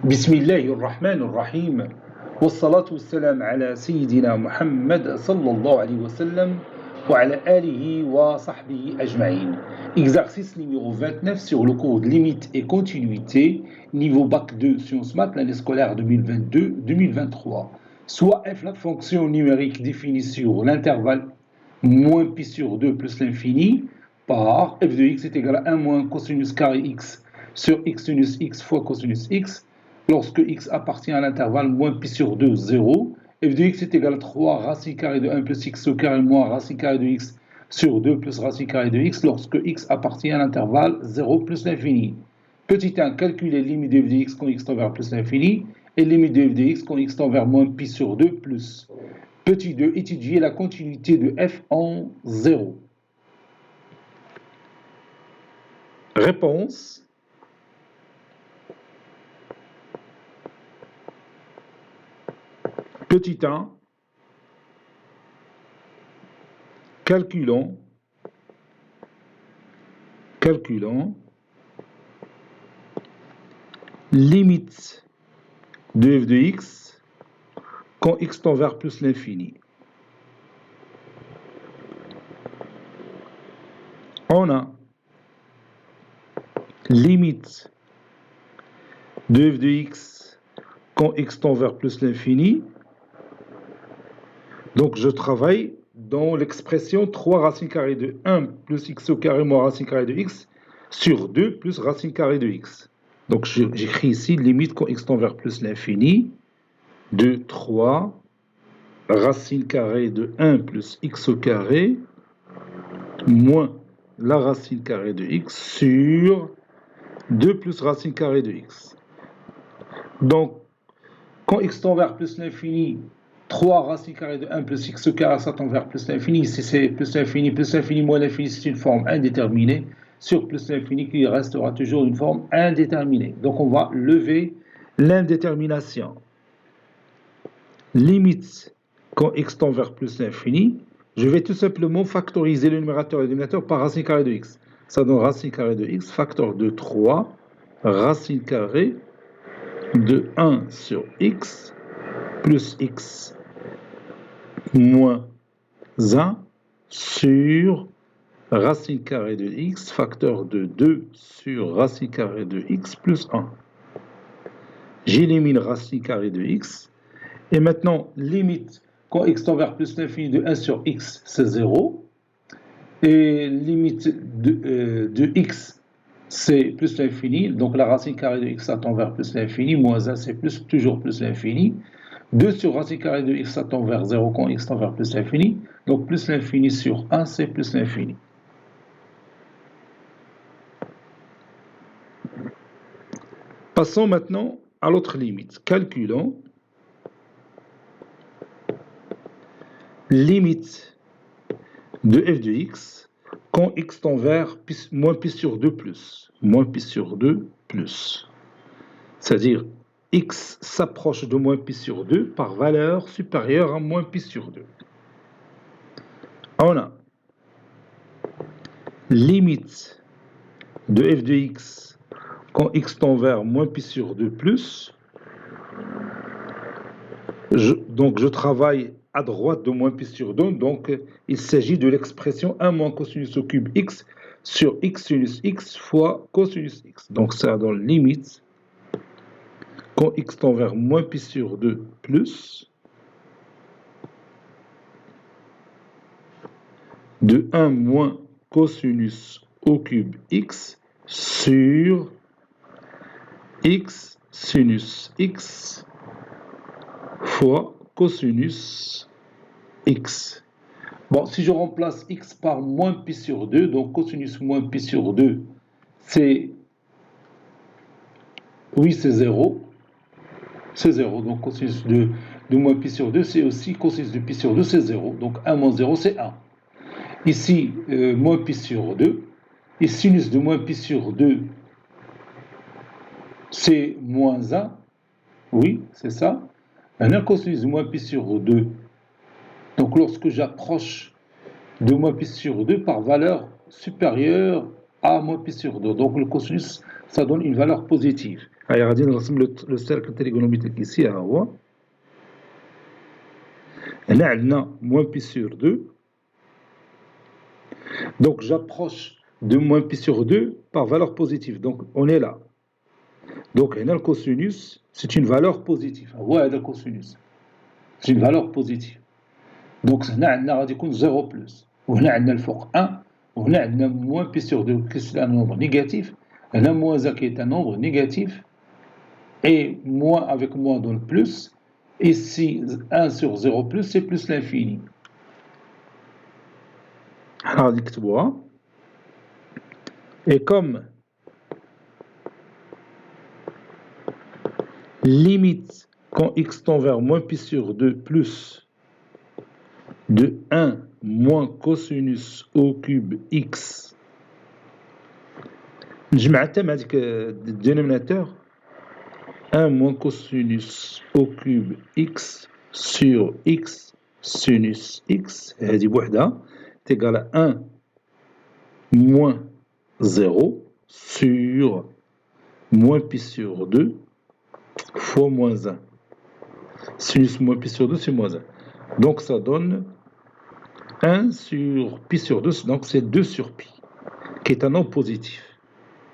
بسم الله الرحمن الرحيم والصلاة والسلام على سيدنا محمد صلى الله عليه وسلم وعلى آله وصحبه أجمعين. Exercice numéro 29 sur le cours de limite et continuité, niveau bac 2 sciences maths, l'année scolaire 2022-2023. Soit f la fonction numérique définie sur l'intervalle moins pi sur 2 plus l'infini par f de x est égal à 1 moins cosinus carré x sur x sinus x fois cosinus x. Lorsque x appartient à l'intervalle moins pi sur 2, 0, f de x est égal à 3 racine carrée de 1 plus x au carré moins racine carrée de x sur 2 plus racine carrée de x lorsque x appartient à l'intervalle 0 plus l'infini. Petit 1, calculer limite de f de x quand x tend vers plus l'infini et limite de f de x quand x tend vers moins pi sur 2 plus. Petit 2, étudier la continuité de f en 0. Réponse. Petit 1, calculons limite de f de x quand x tend vers plus l'infini. On a limite de f de x quand x tend vers plus l'infini. Donc je travaille dans l'expression 3 racine carrée de 1 plus x au carré moins racine carrée de x sur 2 plus racine carrée de x. Donc j'écris ici limite quand x tend vers plus l'infini de 3 racine carrée de 1 plus x au carré moins la racine carrée de x sur 2 plus racine carrée de x. Donc quand x tend vers plus l'infini, 3 racine carrée de 1 plus x au carré, ça tend vers plus l'infini. Si c'est plus l'infini moins l'infini, c'est une forme indéterminée. Sur plus l'infini, il restera toujours une forme indéterminée. Donc on va lever l'indétermination. Limite quand x tend vers plus l'infini, je vais tout simplement factoriser le numérateur et le dénominateur par racine carrée de x. Ça donne racine carrée de x, facteur de 3, racine carrée de 1 sur x plus x moins 1 sur racine carrée de x, facteur de 2 sur racine carrée de x plus 1. J'élimine racine carrée de x. Et maintenant, limite quand x tend vers plus l'infini de 1 sur x, c'est 0. Et limite de x, c'est plus l'infini. Donc la racine carrée de x, ça tend vers plus l'infini. Moins 1, c'est toujours plus l'infini. 2 sur racine carrée de x, ça tend vers 0 quand x tend vers plus l'infini. Donc plus l'infini sur 1, c'est plus l'infini. Passons maintenant à l'autre limite. Calculons limite de f de x quand x tend vers moins pi sur 2 plus. Moins pi sur 2 plus. C'est-à-dire x s'approche de moins pi sur 2 par valeur supérieure à moins pi sur 2. On a limite de f de x quand x tend vers moins pi sur 2 plus. Donc je travaille à droite de moins pi sur 2, donc il s'agit de l'expression 1 moins cosinus au cube x sur x sinus x fois cosinus x. Donc ça donne limite quand x tend vers moins pi sur 2 plus de 1 moins cosinus au cube x sur x sinus x fois cosinus x. Bon, si je remplace x par moins pi sur 2, donc cosinus moins pi sur 2, c'est... Oui, c'est 0. C'est 0. Donc cosinus de moins pi sur 2, c'est aussi cosinus de pi sur 2, c'est 0. Donc 1 moins 0, c'est 1. Ici, moins pi sur 2. Et sinus de moins pi sur 2, c'est moins 1. Oui, c'est ça. Maintenant, cosinus de moins pi sur 2. Donc lorsque j'approche de moins pi sur 2 par valeur supérieure A moins pi sur 2. Donc le cosinus, ça donne une valeur positive. Allez, regardez, on rassemble le cercle trigonométrique ici. Là, on a moins pi sur 2. Donc j'approche de moins pi sur 2 par valeur positive. Donc on est là. Donc là, le cosinus, c'est une valeur positive. Ouais, le cosinus. C'est une valeur positive. Donc هنا عندنا غادي يكون 0 plus. وهنا عندنا الفوق 1. وهنا عندنا moins pi sur 2 qui est un nombre négatif. هنا moins 1 qui est un nombre négatif. Et moins avec moins donne plus. Ici, 1 sur 0 plus, c'est plus l'infini. Alors, dicte-moi. Et comme limite quand x tend vers moins pi sur 2 plus de 1 moins cosinus au cube x. نجمع التم هذيك الدينوميناتور 1 moins cosinus au cube x sur x sinus x هذه بوحدها تيغال 1 moins 0 sur moins pi sur 2 fois moins 1. Sinus moins pi sur 2, c'est moins 1. Donc ça donne 1 sur pi sur 2, donc c'est 2 sur pi, qui est un nombre positif.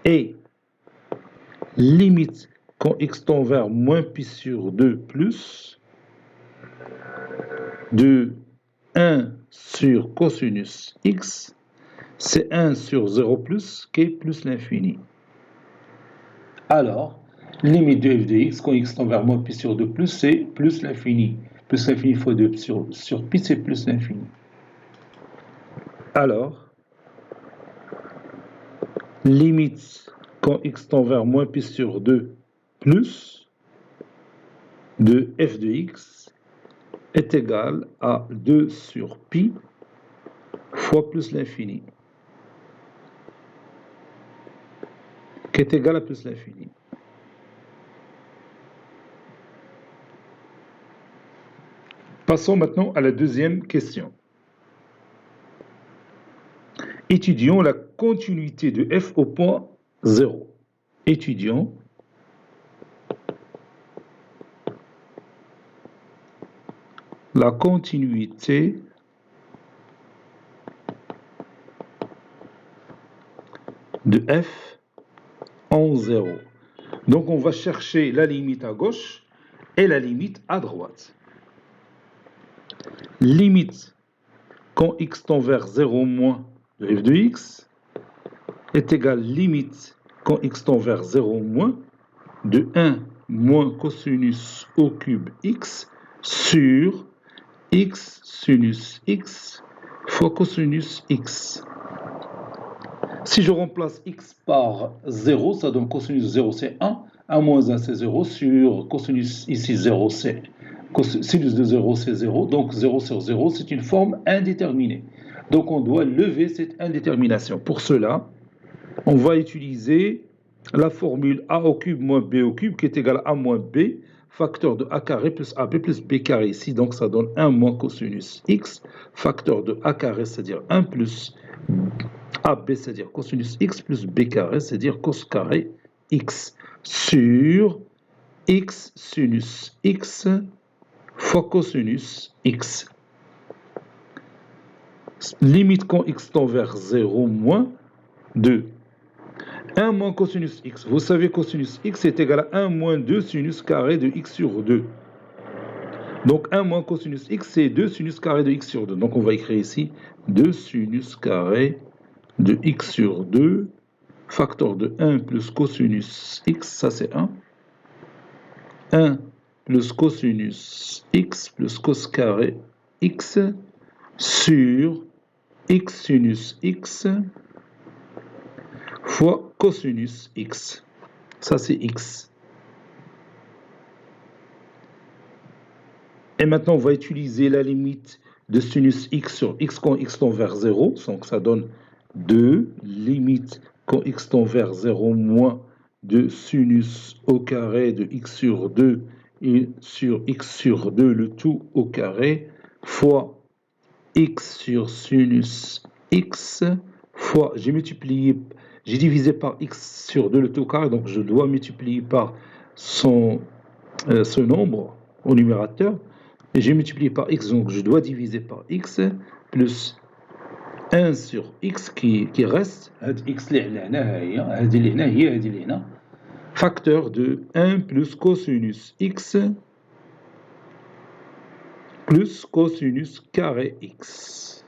Et limite quand x tend vers moins pi sur 2 plus de 1 sur cosinus x, c'est 1 sur 0 plus qui est plus l'infini. Alors, limite de f de x quand x tend vers moins pi sur 2 plus, c'est plus l'infini. Plus l'infini fois 2 sur pi, c'est plus l'infini. Alors, limite quand x tend vers moins pi sur 2 plus de f de x est égal à 2 sur pi fois plus l'infini, qui est égal à plus l'infini. Passons maintenant à la deuxième question. Étudions la continuité de f au point 0. Étudions la continuité de f en 0. Donc on va chercher la limite à gauche et la limite à droite. Limite quand x tend vers 0 moins de f de x est égale limite quand x tend vers 0 moins de 1 moins cosinus au cube x sur x sinus x fois cosinus x. Si je remplace x par 0, ça donne cosinus 0 c'est 1, 1 moins 1 c'est 0, sur cosinus ici 0 c'est sinus de 0 c'est 0, donc 0 sur 0 c'est une forme indéterminée. Donc on doit lever cette indétermination. Pour cela, on va utiliser la formule a au cube moins b au cube qui est égal à a moins b, facteur de a carré plus ab plus b carré ici, donc ça donne 1 moins cosinus x, facteur de a carré, c'est-à-dire 1 plus ab, c'est-à-dire cosinus x, plus b carré, c'est-à-dire cos carré x, sur x sinus x fois cosinus x. Limite quand x tend vers 0 moins 2. 1 moins cosinus x. Vous savez cosinus x est égal à 1 moins 2 sinus carré de x sur 2. Donc 1 moins cosinus x, c'est 2 sinus carré de x sur 2. Donc on va écrire ici 2 sinus carré de x sur 2, facteur de 1 plus cosinus x, ça c'est 1. 1 plus cosinus x plus cos carré x sur x sinus x fois cosinus x. Ça, c'est x. Et maintenant, on va utiliser la limite de sinus x sur x quand x tend vers 0. Donc, ça donne 2, limite quand x tend vers 0 moins de sinus au carré de x sur 2 et sur x sur 2, le tout au carré, fois x sur sinus x, fois, j'ai multiplié j'ai divisé par x sur 2 le tout carré, donc je dois multiplier par ce nombre au numérateur. Et j'ai multiplié par x, donc je dois diviser par x, plus 1 sur x qui reste, x facteur de 1 plus cosinus x plus cosinus carré x.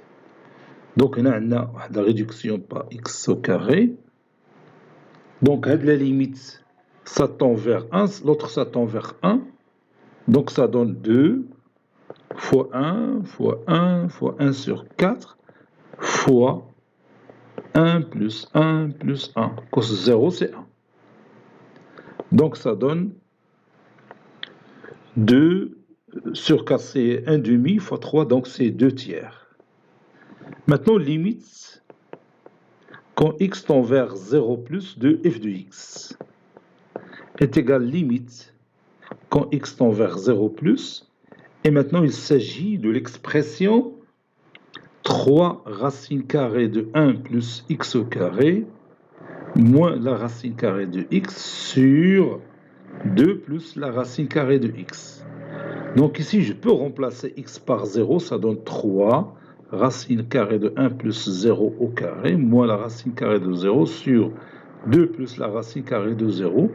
Donc on a la réduction par x au carré. Donc la limite, ça tend vers 1, l'autre ça tend vers 1. Donc ça donne 2 fois 1 fois 1 fois 1 sur 4 fois 1 plus 1 plus 1. Cos 0 c'est 1. Donc ça donne 2 sur 4 c'est 1 demi fois 3, donc c'est 2 tiers. Maintenant limite quand x tend vers 0 plus de f de x est égal limite quand x tend vers 0 plus. Et maintenant, il s'agit de l'expression 3 racine carrée de 1 plus x au carré moins la racine carrée de x sur 2 plus la racine carrée de x. Donc ici, je peux remplacer x par 0, ça donne 3 racine carrée de 1 plus 0 au carré moins la racine carrée de 0 sur 2 plus la racine carrée de 0.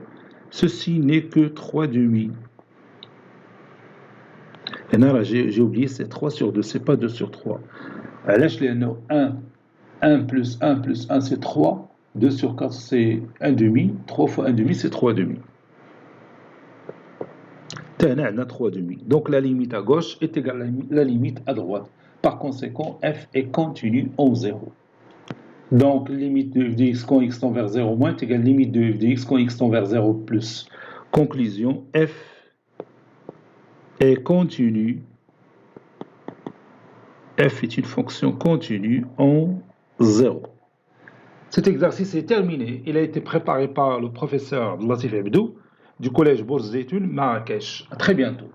Ceci n'est que 3 demi. Et là, j'ai oublié, c'est 3 sur 2, c'est pas 2 sur 3. Là, je l'ai 1 plus 1 plus 1, c'est 3. 2 sur 4, c'est 1 demi. 3 fois 1 demi, c'est 3 demi. On a 3 demi. Donc la limite à gauche est égale à la limite à droite. Par conséquent, f est continu en 0. Donc limite de f de x quand x tend vers 0 moins est égale à limite de f de x quand x tend vers 0 plus. Conclusion, f est continu. F est une fonction continue en 0. Cet exercice est terminé. Il a été préparé par le professeur Latif Abdou du collège Bourse Zeytoun, Marrakech. À très bientôt.